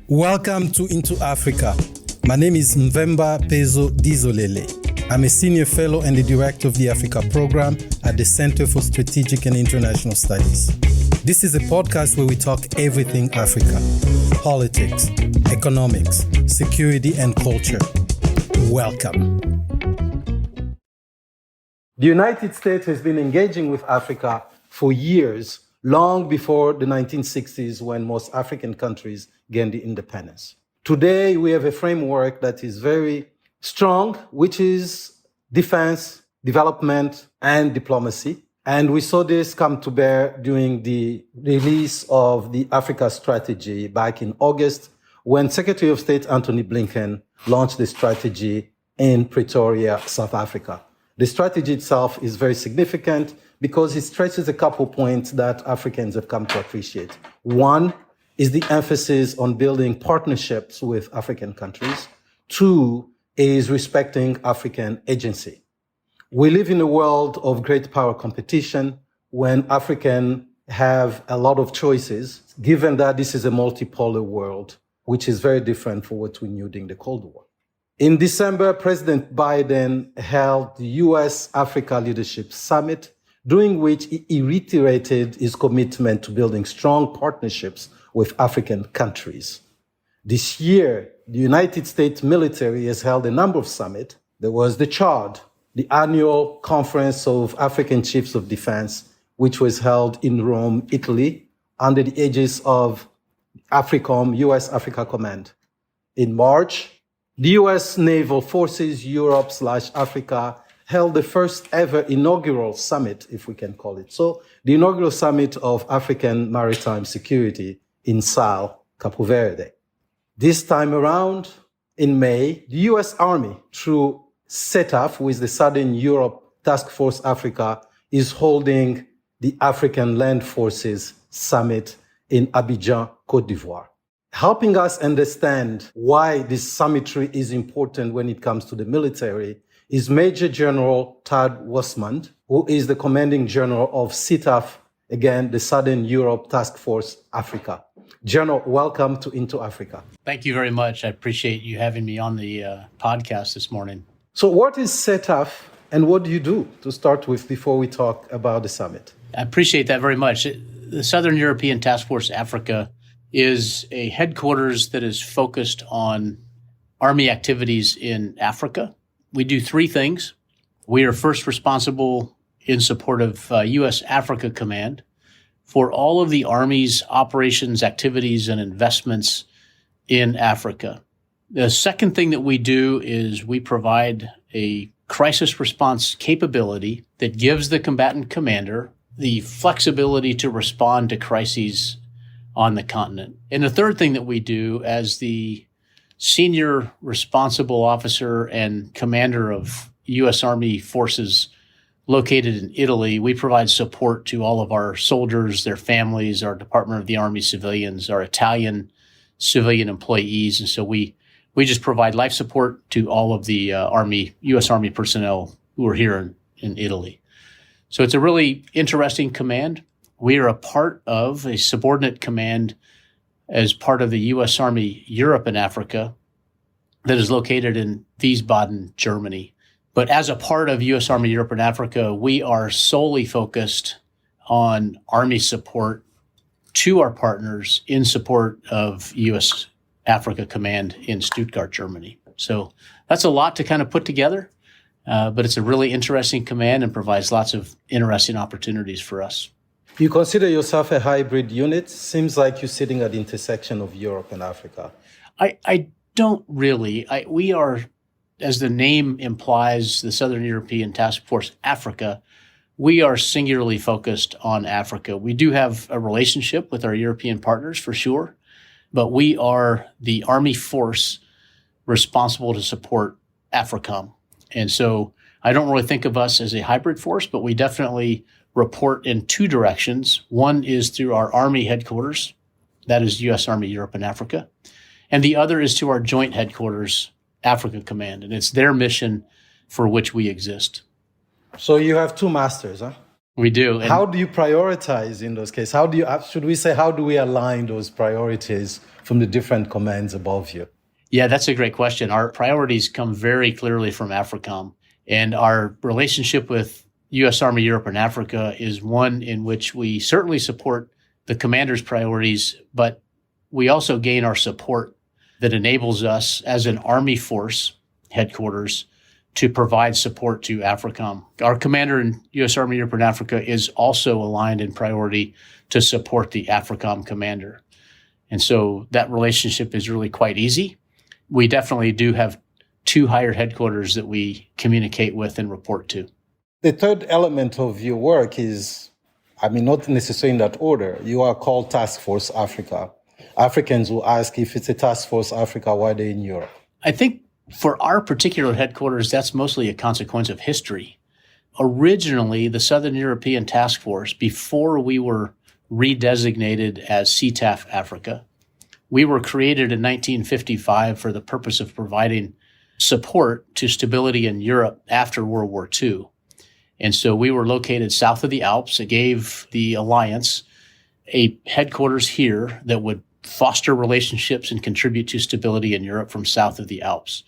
Welcome to Into Africa. My name is Mvemba Pezo Dizolele. I'm a senior fellow and the director of the Africa program at the Center for Strategic and International Studies. This is a podcast where we talk everything Africa: politics, economics, security, and culture. Welcome. The United States has been engaging with Africa for years, long before the 1960s when most African countries gained the independence. Today, we have a framework that is very strong, which is defense, development, and diplomacy. And we saw this come to bear during the release of the Africa strategy back in August, when Secretary of State Antony Blinken launched the strategy in Pretoria, South Africa. The strategy itself is very significant because it stresses a couple points that Africans have come to appreciate. One is the emphasis on building partnerships with African countries. Two is respecting African agency. We live in a world of great power competition when Africans have a lot of choices, given that this is a multipolar world, which is very different from what we knew during the Cold War. In December, President Biden held the US-Africa Leadership Summit, during which he reiterated his commitment to building strong partnerships with African countries. This year, the United States military has held a number of summits. There was the CHAD, the annual Conference of African Chiefs of Defense, which was held in Rome, Italy, under the aegis of AFRICOM, US Africa Command. In March, the US Naval Forces Europe/Africa held the first ever inaugural summit, if we can call it so, the inaugural summit of African maritime security in Sal, Capo Verde. This time around, in May, the US Army, through SETAF, who is the Southern Europe Taskforce Africa, is holding the African Land Forces Summit in Abidjan, Côte d'Ivoire. Helping us understand why this summitry is important when it comes to the military is Major General Todd Wasmund, who is the commanding general of SETAF, again, the Southern Europe Taskforce Africa. General, welcome to Into Africa. Thank you very much. I appreciate you having me on the podcast this morning. So what is SETAF and what do you do, to start with, before we talk about the summit? I appreciate that very much. The Southern European Taskforce Africa is a headquarters that is focused on Army activities in Africa. We do three things. We are first responsible in support of U.S. Africa Command for all of the Army's operations, activities, and investments in Africa. The second thing that we do is we provide a crisis response capability that gives the combatant commander the flexibility to respond to crises on the continent. And the third thing that we do as the senior responsible officer and commander of U.S. Army forces located in Italy, we provide support to all of our soldiers, their families, our Department of the Army civilians, our Italian civilian employees. And so we just provide life support to all of the U.S. Army personnel who are here in Italy. So it's a really interesting command. We are a part of a subordinate command as part of the U.S. Army Europe and Africa that is located in Wiesbaden, Germany. But as a part of U.S. Army Europe and Africa, we are solely focused on Army support to our partners in support of U.S. Africa Command in Stuttgart, Germany. So that's a lot to kind of put together, but it's a really interesting command and provides lots of interesting opportunities for us. You consider yourself a hybrid unit? Seems like you're sitting at the intersection of Europe and Africa. I don't really. We are, as the name implies, the Southern European Task Force Africa. We are singularly focused on Africa. We do have a relationship with our European partners for sure, but we are the Army force responsible to support AFRICOM. And so I don't really think of us as a hybrid force, but we definitely report in two directions. One is through our Army headquarters, that is U.S. Army Europe and Africa, and the other is to our joint headquarters, Africa Command, and it's their mission for which we exist. So you have two masters, huh? We do. And how do you prioritize in those cases? How do we align those priorities from the different commands above you? yeah, that's a great question. Our priorities come very clearly from AFRICOM, and our relationship with U.S. Army Europe and Africa is one in which we certainly support the commander's priorities, but we also gain our support that enables us as an Army force headquarters to provide support to AFRICOM. Our commander in U.S. Army Europe and Africa is also aligned in priority to support the AFRICOM commander. And so that relationship is really quite easy. We definitely do have two higher headquarters that we communicate with and report to. The third element of your work is, not necessarily in that order. You are called Task Force Africa. Africans will ask, if it's a Task Force Africa, why are they in Europe? I think for our particular headquarters, that's mostly a consequence of history. Originally, the Southern European Task Force, before we were redesignated as CTAF Africa, we were created in 1955 for the purpose of providing support to stability in Europe after World War II. And so we were located south of the Alps. It gave the alliance a headquarters here that would foster relationships and contribute to stability in Europe from south of the Alps.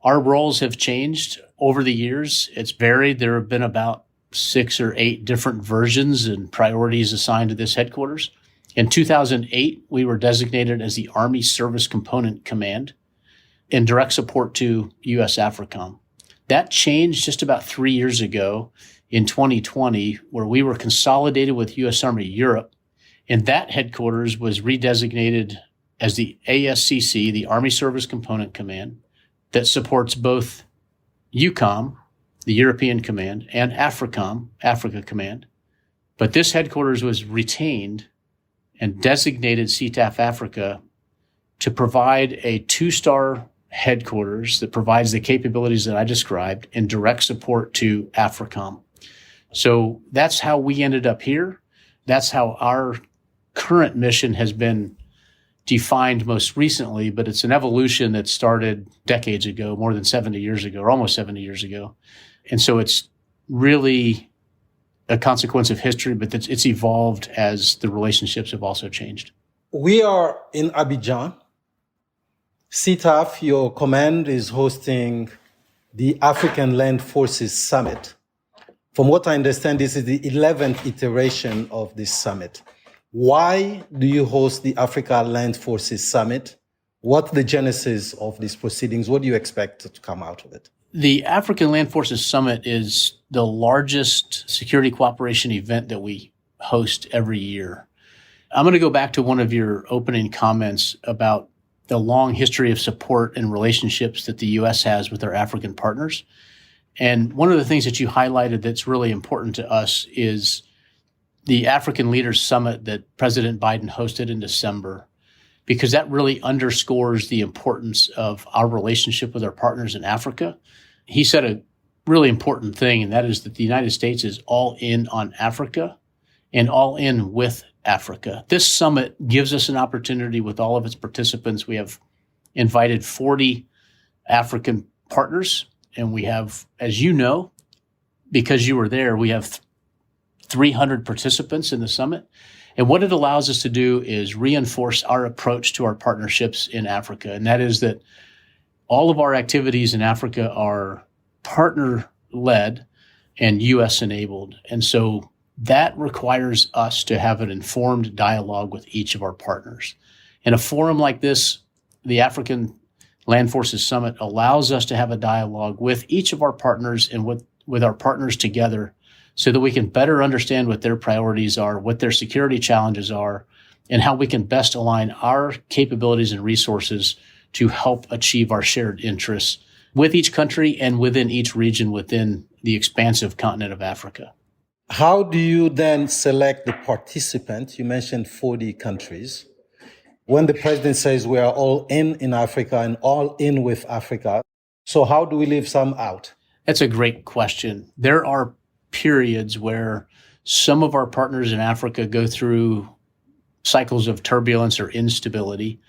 Our roles have changed over the years. It's varied. There have been about 6 or 8 different versions and priorities assigned to this headquarters. In 2008, we were designated as the Army Service Component Command in direct support to U.S. AFRICOM. That changed just about 3 years ago in 2020, where we were consolidated with U.S. Army Europe, and that headquarters was redesignated as the ASCC, the Army Service Component Command, that supports both EUCOM, the European Command, and AFRICOM, Africa Command. But this headquarters was retained and designated CTAF Africa to provide a 2-star headquarters that provides the capabilities that I described in direct support to AFRICOM. So that's how we ended up here. That's how our current mission has been defined most recently, but it's an evolution that started decades ago, more than 70 years ago, or almost 70 years ago. And so it's really a consequence of history, but it's evolved as the relationships have also changed. We are in Abidjan. CTAF, your command, is hosting the African Land Forces Summit. From what I understand, this is the 11th iteration of this summit. Why do you host the Africa Land Forces Summit? What's the genesis of these proceedings? What do you expect to come out of it? The African Land Forces Summit is the largest security cooperation event that we host every year. I'm going to go back to one of your opening comments about the long history of support and relationships that the U.S. has with our African partners. And one of the things that you highlighted that's really important to us is the African Leaders Summit that President Biden hosted in December, because that really underscores the importance of our relationship with our partners in Africa. He said a really important thing, and that is that the United States is all in on Africa and all in with Africa. This summit gives us an opportunity with all of its participants. We have invited 40 African partners, and we have, as you know, because you were there, we have 300 participants in the summit. And what it allows us to do is reinforce our approach to our partnerships in Africa. And that is that all of our activities in Africa are partner-led and U.S.-enabled. And so that requires us to have an informed dialogue with each of our partners. In a forum like this, the African Land Forces Summit allows us to have a dialogue with each of our partners and with our partners together so that we can better understand what their priorities are, what their security challenges are, and how we can best align our capabilities and resources to help achieve our shared interests with each country and within each region within the expansive continent of Africa. How do you then select the participants? You mentioned 40 countries. When the president says we are all in Africa and all in with Africa, so how do we leave some out? That's a great question. There are periods where some of our partners in Africa go through cycles of turbulence or instability.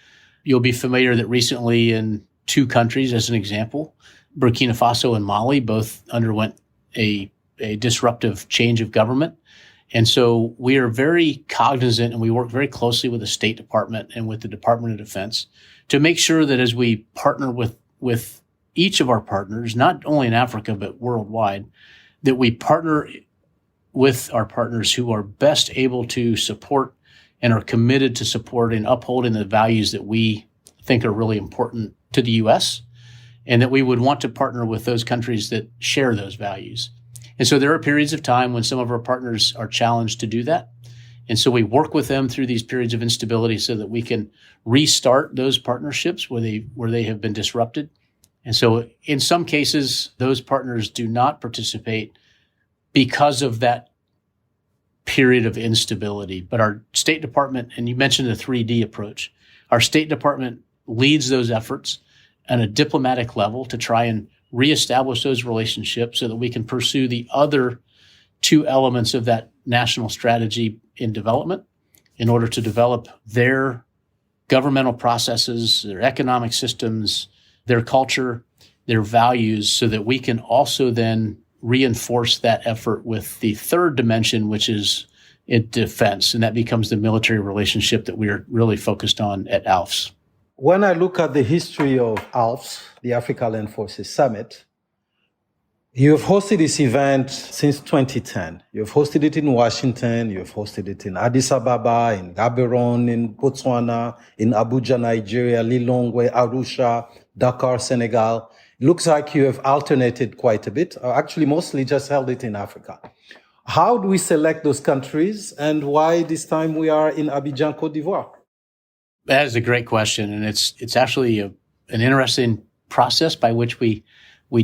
You'll be familiar that recently in 2 countries, as an example, Burkina Faso and Mali both underwent a disruptive change of government. And so we are very cognizant, and we work very closely with the State Department and with the Department of Defense to make sure that as we partner with each of our partners, not only in Africa, but worldwide, that we partner with our partners who are best able to support and are committed to supporting, upholding the values that we think are really important to the U.S., and that we would want to partner with those countries that share those values. And so there are periods of time when some of our partners are challenged to do that. And so we work with them through these periods of instability so that we can restart those partnerships where they have been disrupted. And so in some cases, those partners do not participate because of that period of instability. But our State Department, and you mentioned the 3D approach, our State Department leads those efforts at a diplomatic level to try and reestablish those relationships so that we can pursue the other two elements of that national strategy in development in order to develop their governmental processes, their economic systems, their culture, their values, so that we can also then reinforce that effort with the third dimension, which is in defense. And that becomes the military relationship that we are really focused on at ALFS. When I look at the history of ALFS, the Africa Land Forces Summit, you have hosted this event since 2010. You've hosted it in Washington, you've hosted it in Addis Ababa, in Gaborone, in Botswana, in Abuja, Nigeria, Lilongwe, Arusha, Dakar, Senegal. It looks like you have alternated quite a bit, or actually mostly just held it in Africa. How do we select those countries, and why this time we are in Abidjan, Côte d'Ivoire? That is a great question, and it's actually an interesting process by which we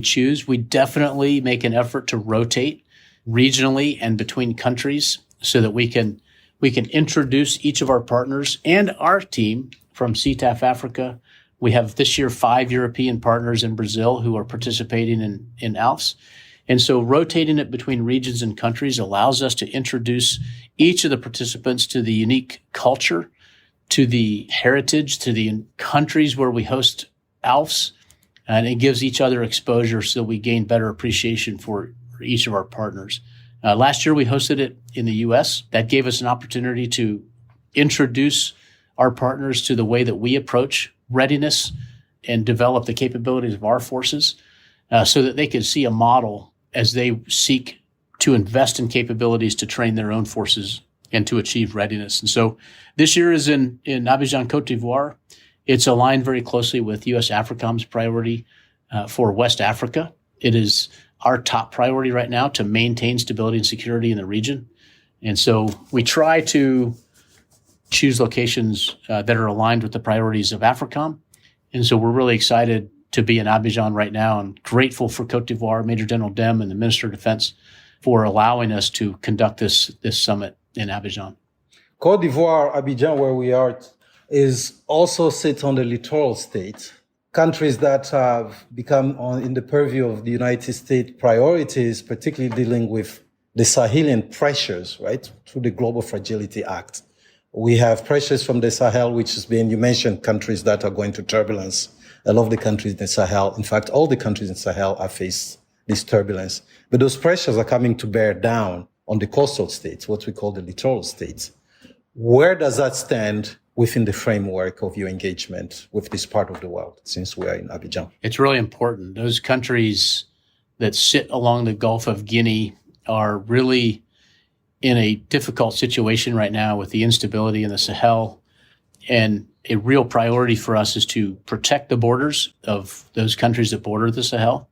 choose. We definitely make an effort to rotate regionally and between countries so that we can introduce each of our partners and our team from CTAF Africa. We have this year 5 European partners in Brazil who are participating in ALFS. And so rotating it between regions and countries allows us to introduce each of the participants to the unique culture, to the heritage, to the countries where we host ALFS, and it gives each other exposure so we gain better appreciation for each of our partners. Last year, we hosted it in the U.S. That gave us an opportunity to introduce our partners to the way that we approach readiness and develop the capabilities of our forces so that they could see a model as they seek to invest in capabilities to train their own forces and to achieve readiness. And so this year is in Abidjan, Côte d'Ivoire. It's aligned very closely with U.S. AFRICOM's priority for West Africa. It is our top priority right now to maintain stability and security in the region. And so we try to choose locations that are aligned with the priorities of AFRICOM. And so we're really excited to be in Abidjan right now and grateful for Côte d'Ivoire, Major General Dem, and the Minister of Defense for allowing us to conduct this summit in Abidjan. Côte d'Ivoire, Abidjan, where we are, is also sits on the littoral states, countries that have become in the purview of the United States priorities, particularly dealing with the Sahelian pressures, right, through the Global Fragility Act. We have pressures from the Sahel, which has been, you mentioned countries that are going through turbulence. A lot of the countries in the Sahel, in fact, all the countries in Sahel are faced this turbulence. But those pressures are coming to bear down on the coastal states, what we call the littoral states. Where does that stand within the framework of your engagement with this part of the world, since we are in Abidjan? It's really important. Those countries that sit along the Gulf of Guinea are really in a difficult situation right now with the instability in the Sahel. And a real priority for us is to protect the borders of those countries that border the Sahel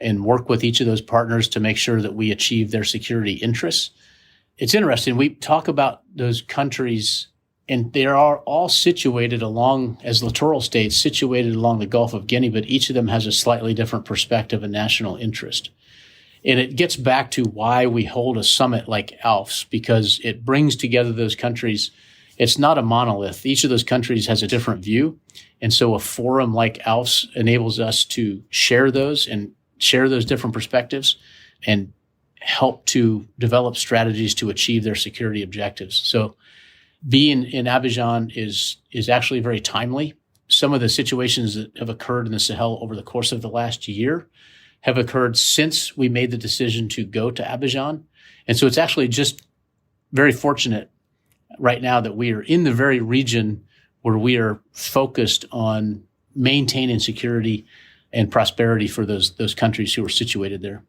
and work with each of those partners to make sure that we achieve their security interests. It's interesting. We talk about those countries, and they are all situated along, as littoral states, situated along the Gulf of Guinea, but each of them has a slightly different perspective and national interest. And it gets back to why we hold a summit like ALFS, because it brings together those countries. It's not a monolith. Each of those countries has a different view. And so a forum like ALFS enables us to share those different perspectives and help to develop strategies to achieve their security objectives. So being in Abidjan is actually very timely. Some of the situations that have occurred in the Sahel over the course of the last year have occurred since we made the decision to go to Abidjan. And so it's actually just very fortunate right now that we are in the very region where we are focused on maintaining security and prosperity for those countries who are situated there.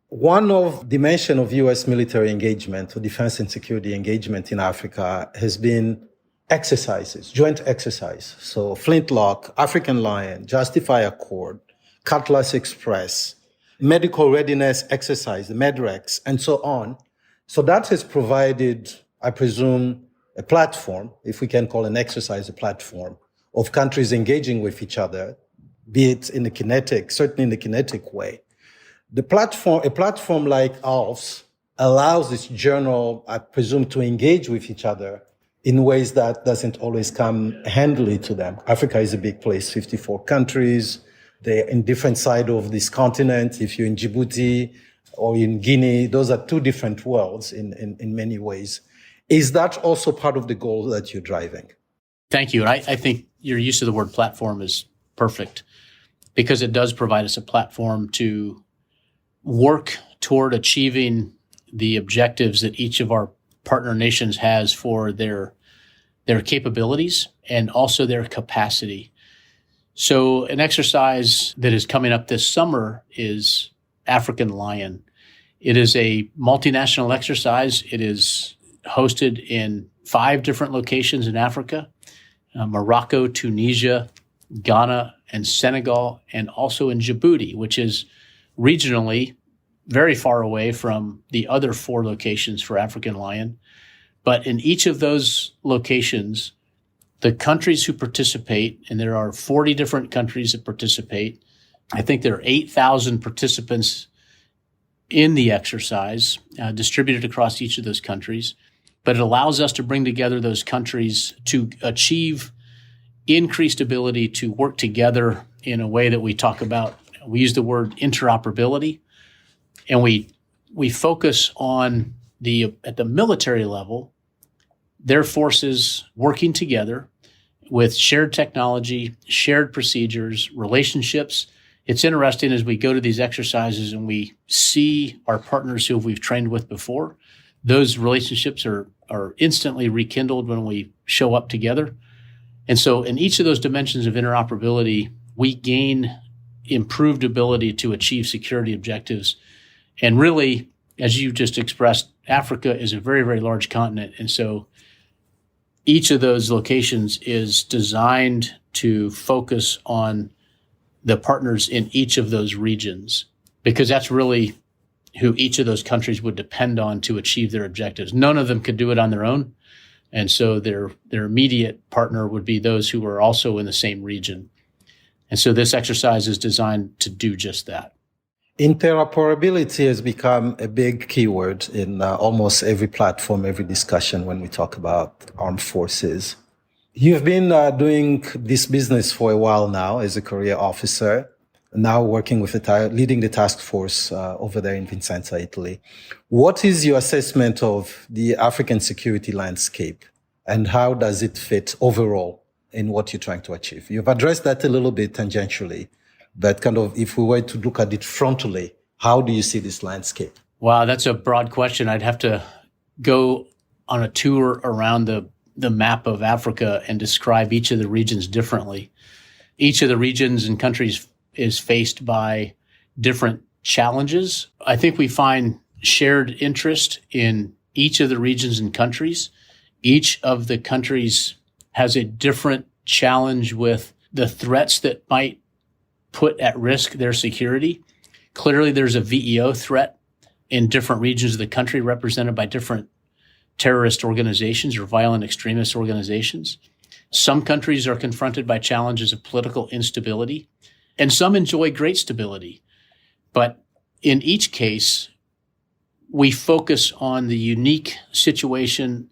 One of dimension of U.S. military engagement or defense and security engagement in Africa has been exercises, joint exercise. So Flintlock, African Lion, Justify Accord, Cutlass Express, medical readiness exercise, the MedRex, and so on. So that has provided, I presume, a platform, if we can call an exercise a platform, of countries engaging with each other, be it in the kinetic, certainly in the kinetic way. A platform like ALFS allows this journal, I presume, to engage with each other in ways that doesn't always come handily to them. Africa is a big place, 54 countries. They're in different sides of this continent. If you're in Djibouti or in Guinea, those are two different worlds in many ways. Is that also part of the goal that you're driving? Thank you. And I think your use of the word platform is perfect because it does provide us a platform to work toward achieving the objectives that each of our partner nations has for their capabilities and also their capacity. So an exercise that is coming up this summer is African Lion. It is a multinational exercise. It is hosted in 5 different locations in Africa, Morocco, Tunisia, Ghana, and Senegal, and also in Djibouti, which is regionally very far away from the other 4 locations for African Lion. But in each of those locations, the countries who participate, and there are 40 different countries that participate, I think there are 8,000 participants in the exercise distributed across each of those countries. But it allows us to bring together those countries to achieve increased ability to work together in a way that we talk about. We use the word interoperability, and we focus on at the military level, their forces working together with shared technology, shared procedures, relationships. It's interesting as we go to these exercises and we see our partners who we've trained with before, those relationships are instantly rekindled when we show up together. And so in each of those dimensions of interoperability, we gain improved ability to achieve security objectives. And really, as you just expressed, Africa is a very, very large continent. And so each of those locations is designed to focus on the partners in each of those regions, because that's really who each of those countries would depend on to achieve their objectives. None of them could do it on their own. And so their immediate partner would be those who are also in the same region. And so this exercise is designed to do just that. Interoperability has become a big keyword in almost every platform, every discussion when we talk about armed forces. You've been doing this business for a while now as a career officer, now working with leading the task force over there in Vicenza, Italy. What is your assessment of the African security landscape, and how does it fit overall in what you're trying to achieve? You've addressed that a little bit tangentially, but kind of if we were to look at it frontally, how do you see this landscape? Wow, that's a broad question. I'd have to go on a tour around the map of Africa and describe each of the regions differently. Each of the regions and countries is faced by different challenges. I think we find shared interest in each of the regions and countries. Each of the countries has a different challenge with the threats that might put at risk their security. Clearly, there's a VEO threat in different regions of the country represented by different terrorist organizations or violent extremist organizations. Some countries are confronted by challenges of political instability, and some enjoy great stability. But in each case, we focus on the unique situation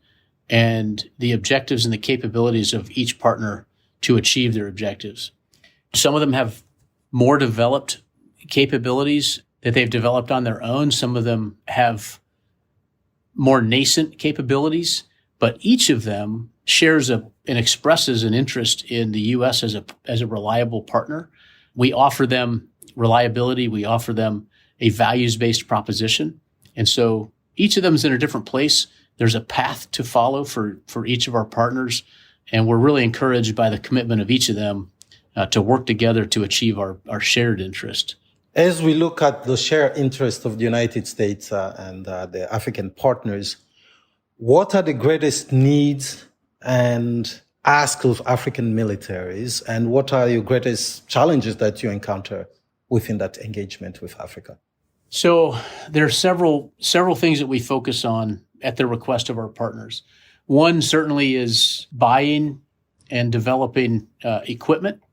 and the objectives and the capabilities of each partner to achieve their objectives. Some of them have more developed capabilities that they've developed on their own. Some of them have more nascent capabilities, but each of them shares and expresses an interest in the U.S. as a reliable partner. We offer them reliability. We offer them a values-based proposition. And so each of them is in a different place, There's a path to follow for each of our partners, and we're really encouraged by the commitment of each of them to work together to achieve our shared interest. As we look at the shared interest of the United States and the African partners, what are the greatest needs and asks of African militaries, and what are your greatest challenges that you encounter within that engagement with Africa? So there are several things that we focus on at the request of our partners. One certainly is buying and developing equipment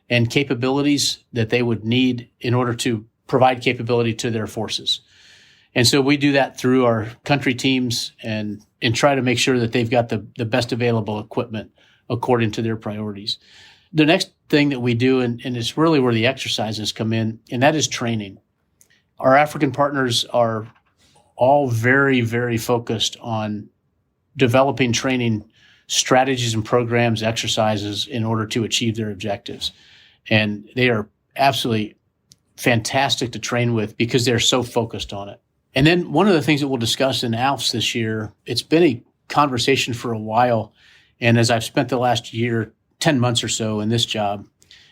and capabilities that they would need in order to provide capability to their forces. And so we do that through our country teams and try to make sure that they've got the best available equipment according to their priorities. The next thing that we do, and it's really where the exercises come in, and that is training. Our African partners are all very, very focused on developing training strategies and programs, exercises in order to achieve their objectives. And they are absolutely fantastic to train with because they're so focused on it. And then one of the things that we'll discuss in ALFS this year, it's been a conversation for a while. And as I've spent the last year, 10 months or so in this job,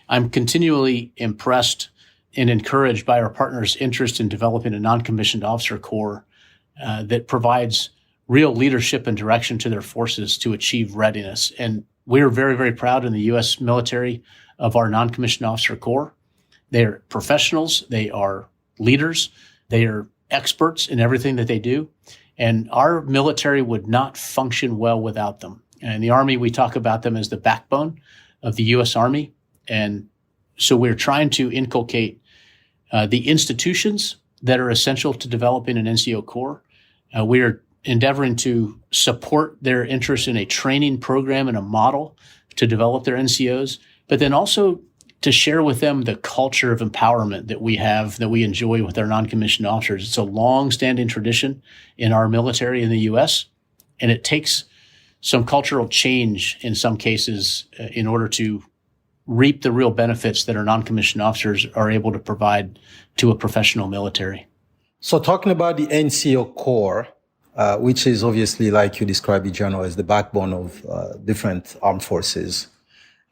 I'm continually impressed and encouraged by our partners' interest in developing a non-commissioned officer corps that provides real leadership and direction to their forces to achieve readiness. And we're very, very proud in the U.S. military of our non-commissioned officer corps. They're professionals. They are leaders. They are experts in everything that they do. And our military would not function well without them. And in the Army, we talk about them as the backbone of the U.S. Army. And so we're trying to inculcate the institutions that are essential to developing an NCO corps. We are endeavoring to support their interest in a training program and a model to develop their NCOs, but then also to share with them the culture of empowerment that we have, that we enjoy with our non-commissioned officers. It's a long-standing tradition in our military in the U.S., and it takes some cultural change in some cases in order to reap the real benefits that our non-commissioned officers are able to provide to a professional military. So talking about the NCO Corps, which is obviously, like you described it, General, as the backbone of different armed forces,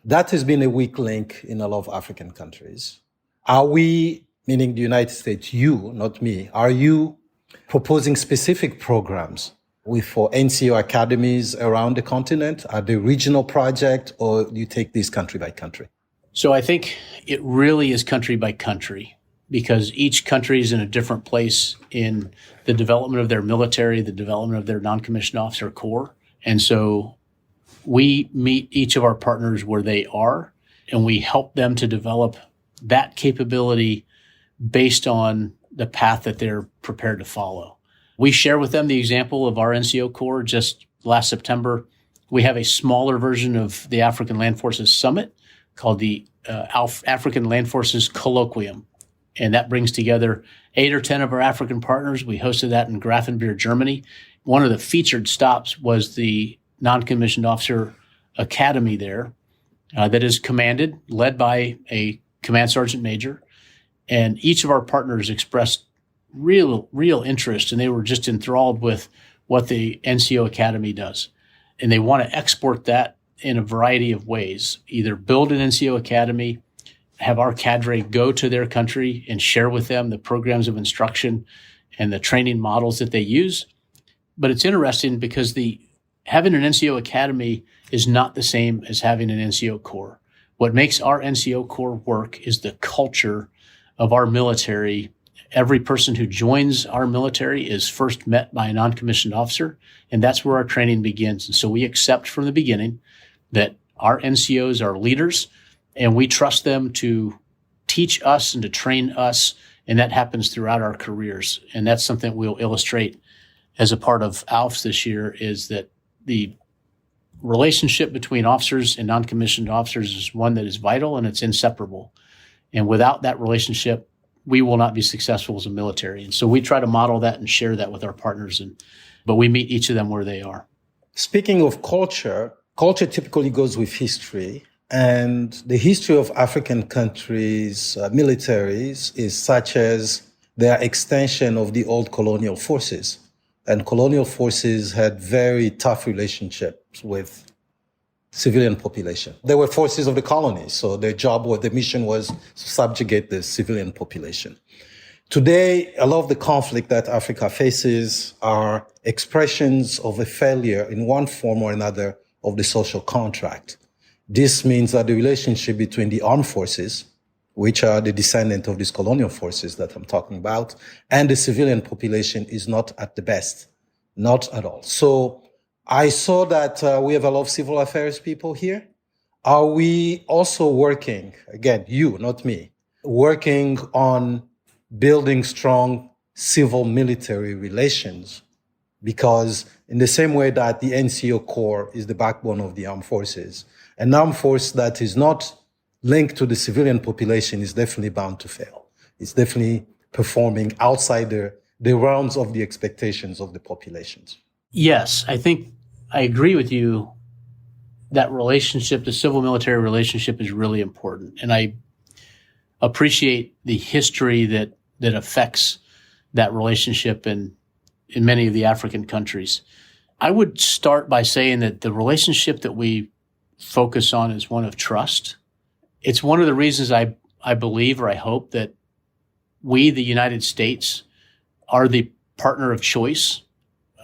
that has been a weak link in a lot of African countries. Are we, meaning the United States, you, not me, are you proposing specific programs for NCO academies around the continent? Are they regional project, or do you take this country by country? So I think it really is country by country, because each country is in a different place in the development of their military, the development of their non-commissioned officer corps. And so we meet each of our partners where they are, and we help them to develop that capability based on the path that they're prepared to follow. We share with them the example of our NCO Corps. Just last September, we have a smaller version of the African Land Forces Summit called the African Land Forces Colloquium. And that brings together 8 or 10 of our African partners. We hosted that in Grafenbeer, Germany. One of the featured stops was the non-commissioned officer academy there that is commanded, led by a command sergeant major. And each of our partners expressed real interest, and they were just enthralled with what the NCO Academy does. And they want to export that in a variety of ways, either build an NCO Academy, have our cadre go to their country and share with them the programs of instruction and the training models that they use. But it's interesting because having an NCO Academy is not the same as having an NCO Corps. What makes our NCO Corps work is the culture of our military. Every person who joins our military is first met by a non-commissioned officer, and that's where our training begins. And so we accept from the beginning that our NCOs are leaders, and we trust them to teach us and to train us, and that happens throughout our careers. And that's something we'll illustrate as a part of ALFS this year, is that the relationship between officers and non-commissioned officers is one that is vital, and it's inseparable. And without that relationship, we will not be successful as a military. And so we try to model that and share that with our partners, but we meet each of them where they are. Speaking of culture typically goes with history. And the history of African countries' militaries is such as their extension of the old colonial forces. and colonial forces had very tough relationships with civilian population. They were forces of the colonies, so their job or their mission was to subjugate the civilian population. Today, a lot of the conflict that Africa faces are expressions of a failure in one form or another of the social contract. This means that the relationship between the armed forces, which are the descendant of these colonial forces that I'm talking about, and the civilian population is not at the best, not at all. So I saw that we have a lot of civil affairs people here. Are we also working, again, you, not me, working on building strong civil-military relations? Because in the same way that the NCO Corps is the backbone of the armed forces, an armed force that is not linked to the civilian population is definitely bound to fail. It's definitely performing outside the realms of the expectations of the populations. Yes, I think I agree with you. That relationship, the civil-military relationship, is really important. And I appreciate the history that affects that relationship in many of the African countries. I would start by saying that the relationship that we focus on is one of trust. It's one of the reasons I believe, or I hope, that we, the United States, are the partner of choice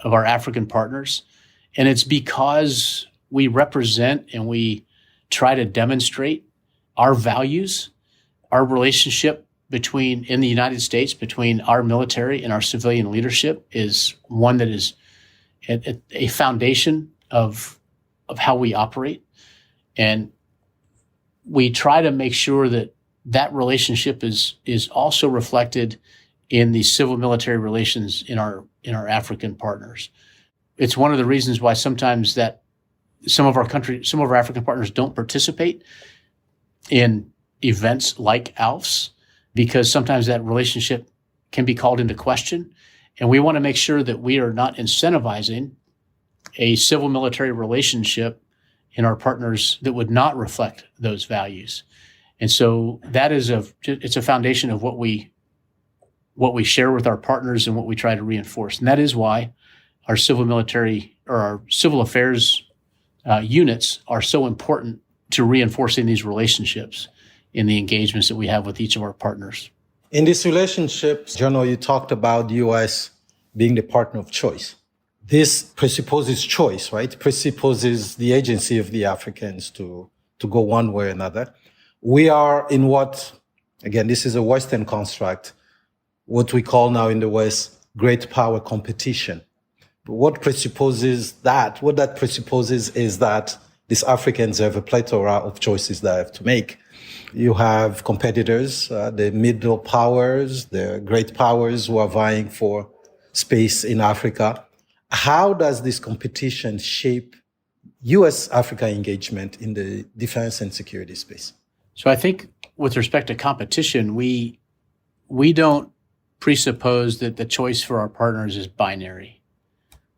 of our African partners. And it's because we represent and we try to demonstrate our values, our relationship in the United States, between our military and our civilian leadership, is one that is a foundation of how we operate. And we try to make sure that relationship is also reflected in the civil military relations in our African partners. It's one of the reasons why sometimes that some of our African partners don't participate in events like ALFS, because sometimes that relationship can be called into question. And we want to make sure that we are not incentivizing a civil military relationship in our partners that would not reflect those values. And so that is it's a foundation of what we share with our partners and what we try to reinforce. And that is why our civil military, or our civil affairs units, are so important to reinforcing these relationships in the engagements that we have with each of our partners. In this relationship, General, you talked about the U.S. being the partner of choice. This presupposes choice, right? Presupposes the agency of the Africans to go one way or another. We are in what, again, this is a Western construct, what we call now in the West, great power competition. But what that presupposes is that these Africans have a plethora of choices that they have to make. You have competitors, the middle powers, the great powers who are vying for space in Africa. How does this competition shape U.S.-Africa engagement in the defense and security space? So I think with respect to competition, we don't presuppose that the choice for our partners is binary.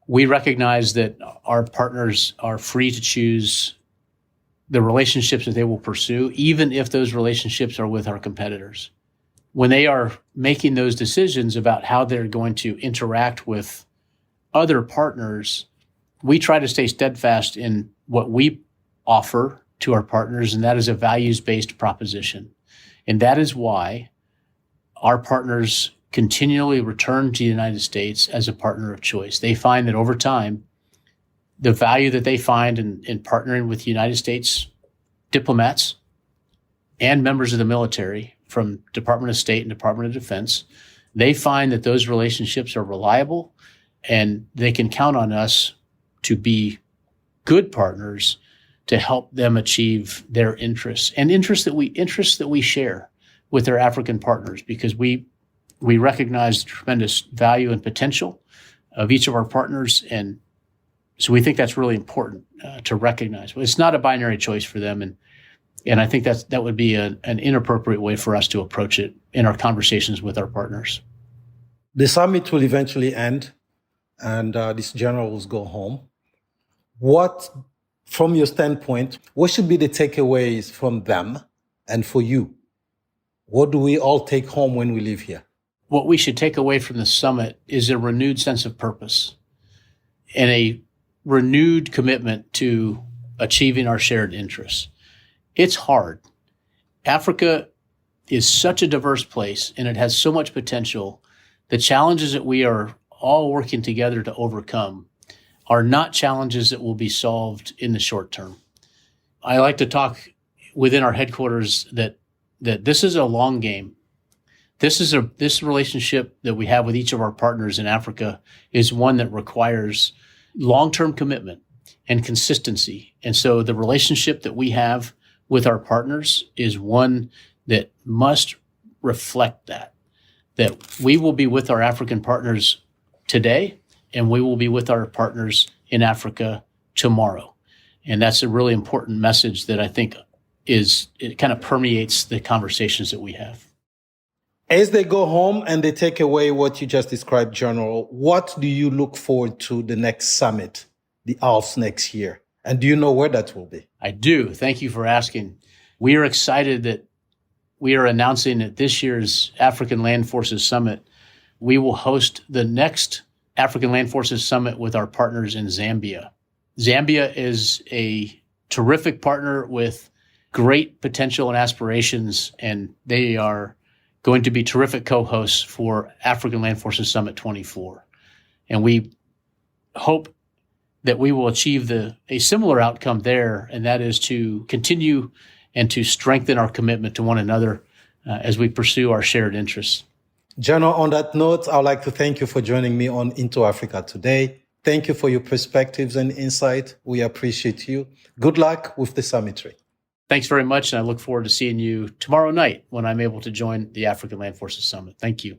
We recognize that our partners are free to choose the relationships that they will pursue, even if those relationships are with our competitors. When they are making those decisions about how they're going to interact with other partners, we try to stay steadfast in what we offer to our partners, and that is a values-based proposition. And that is why our partners continually return to the United States as a partner of choice. They find that over time, the value that they find in partnering with United States diplomats and members of the military from Department of State and Department of Defense, they find that those relationships are reliable and they can count on us to be good partners to help them achieve their interests and interests that we share with their African partners, because we recognize the tremendous value and potential of each of our partners. And so we think that's really important to recognize. But it's not a binary choice for them. And I think that would be an inappropriate way for us to approach it in our conversations with our partners. The summit will eventually end and these generals go home. What, from your standpoint, what should be the takeaways from them and for you? What do we all take home when we leave here? what we should take away from the summit is a renewed sense of purpose and a renewed commitment to achieving our shared interests. It's hard. Africa is such a diverse place and it has so much potential. The challenges that we are all working together to overcome are not challenges that will be solved in the short term. I like to talk within our headquarters that this is a long game. This relationship that we have with each of our partners in Africa is one that requires long-term commitment and consistency. And so the relationship that we have with our partners is one that must reflect that we will be with our African partners today, and we will be with our partners in Africa tomorrow. And that's a really important message that I think it kind of permeates the conversations that we have. As they go home and they take away what you just described, General, what do you look forward to the next summit, the ALFS next year? And do you know where that will be? I do. Thank you for asking. We are excited that we are announcing at this year's African Land Forces Summit, we will host the next African Land Forces Summit with our partners in Zambia. Zambia is a terrific partner with great potential and aspirations, and they are going to be terrific co-hosts for African Land Forces Summit 24. And we hope that we will achieve a similar outcome there, and that is to continue and to strengthen our commitment to one another as we pursue our shared interests. General, on that note, I'd like to thank you for joining me on Into Africa today. Thank you for your perspectives and insight. We appreciate you. Good luck with the summitry. Thanks very much, and I look forward to seeing you tomorrow night when I'm able to join the African Land Forces Summit. Thank you.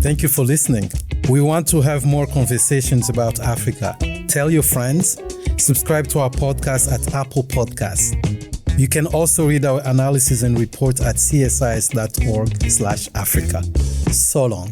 Thank you for listening. We want to have more conversations about Africa. Tell your friends. Subscribe to our podcast at Apple Podcasts. You can also read our analysis and report at csis.org/Africa. So long.